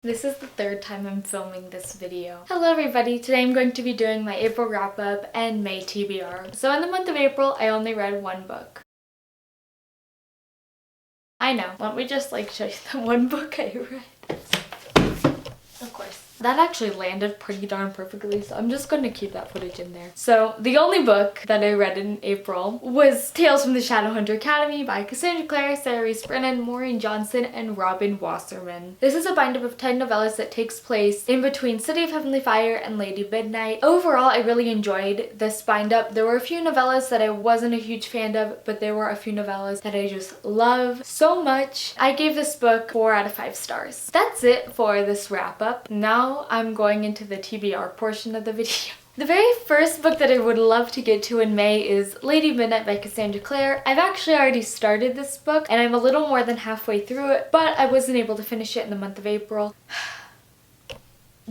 This is the third time I'm filming this video. Hello everybody, today I'm going to be doing my April wrap-up and May TBR. So in the month of April, I only read one book. I know, let me just show you the one book I read. Of course. That actually landed pretty darn perfectly, so I'm just going to keep that footage in there. So, the only book that I read in April was Tales from the Shadowhunter Academy by Cassandra Clare, Sarah Reese Brennan, Maureen Johnson, and Robin Wasserman. This is a bind-up of 10 novellas that takes place in between City of Heavenly Fire and Lady Midnight. Overall, I really enjoyed this bind-up. There were a few novellas that I wasn't a huge fan of, but there were a few novellas that I just love so much. I gave this book 4 out of 5 stars. That's it for this wrap-up. Now I'm going into the TBR portion of the video. The very first book that I would love to get to in May is Lady Midnight by Cassandra Clare. I've actually already started this book and I'm a little more than halfway through it, but I wasn't able to finish it in the month of April.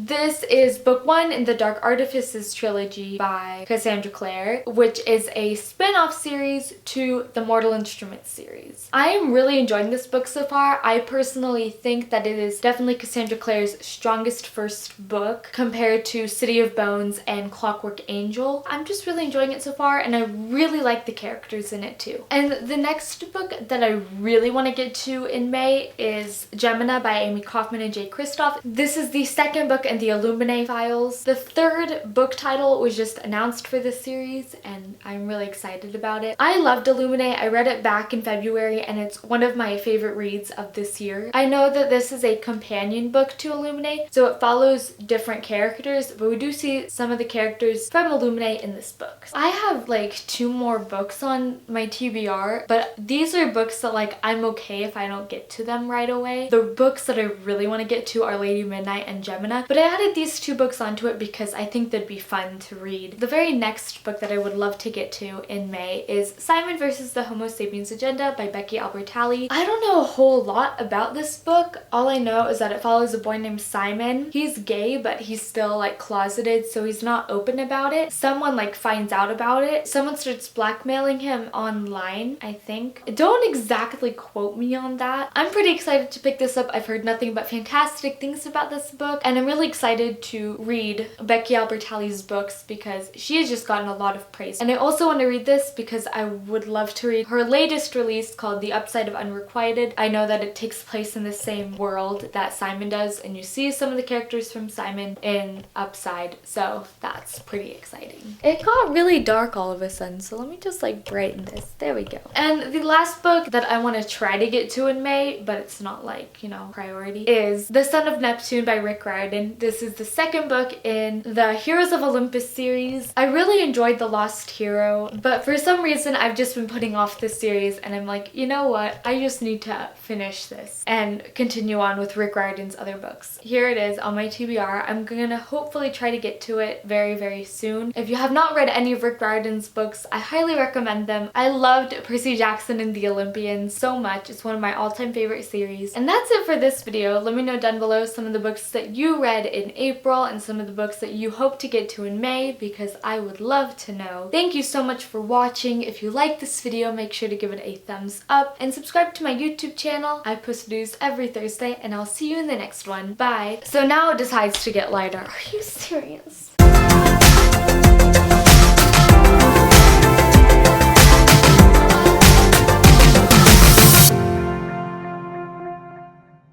This is book 1 in the Dark Artifices trilogy by Cassandra Clare, which is a spin-off series to the Mortal Instruments series. I am really enjoying this book so far. I personally think that it is definitely Cassandra Clare's strongest first book compared to City of Bones and Clockwork Angel. I'm just really enjoying it so far and I really like the characters in it too. And the next book that I really want to get to in May is Gemena by Amy Kaufman and Jay Kristoff. This is the second book in the Illuminae files. The third book title was just announced for this series and I'm really excited about it. I loved Illuminae. I read it back in February and it's one of my favorite reads of this year. I know that this is a companion book to Illuminae, so it follows different characters, but we do see some of the characters from Illuminae in this book. I have 2 more books on my TBR, but these are books that I'm okay if I don't get to them right away. The books that I really want to get to are Lady Midnight and Gemena, but I added these 2 books onto it because I think they'd be fun to read. The very next book that I would love to get to in May is Simon vs. the Homo Sapiens Agenda by Becky Albertalli. I don't know a whole lot about this book. All I know is that it follows a boy named Simon. He's gay, but he's still closeted, so he's not open about it. Someone finds out about it. Someone starts blackmailing him online, I think. Don't exactly quote me on that. I'm pretty excited to pick this up. I've heard nothing but fantastic things about this book, and I'm really excited to read Becky Albertalli's books because she has just gotten a lot of praise. And I also want to read this because I would love to read her latest release called The Upside of Unrequited. I know that it takes place in the same world that Simon does, and you see some of the characters from Simon in Upside, so that's pretty exciting. It got really dark all of a sudden, so let me just brighten this. There we go. And the last book that I want to try to get to in May, but it's not priority, is The Son of Neptune by Rick Riordan. This is the second book in the Heroes of Olympus series. I really enjoyed The Lost Hero, but for some reason I've just been putting off this series and I'm you know what? I just need to finish this and continue on with Rick Riordan's other books. Here it is on my TBR. I'm gonna hopefully try to get to it very, very soon. If you have not read any of Rick Riordan's books, I highly recommend them. I loved Percy Jackson and the Olympians so much. It's one of my all-time favorite series. And that's it for this video. Let me know down below some of the books that you read in April and some of the books that you hope to get to in May because I would love to know. Thank you so much for watching. If you like this video, make sure to give it a thumbs up and subscribe to my YouTube channel. I post videos every Thursday and I'll see you in the next one. Bye. So now it decides to get lighter. Are you serious?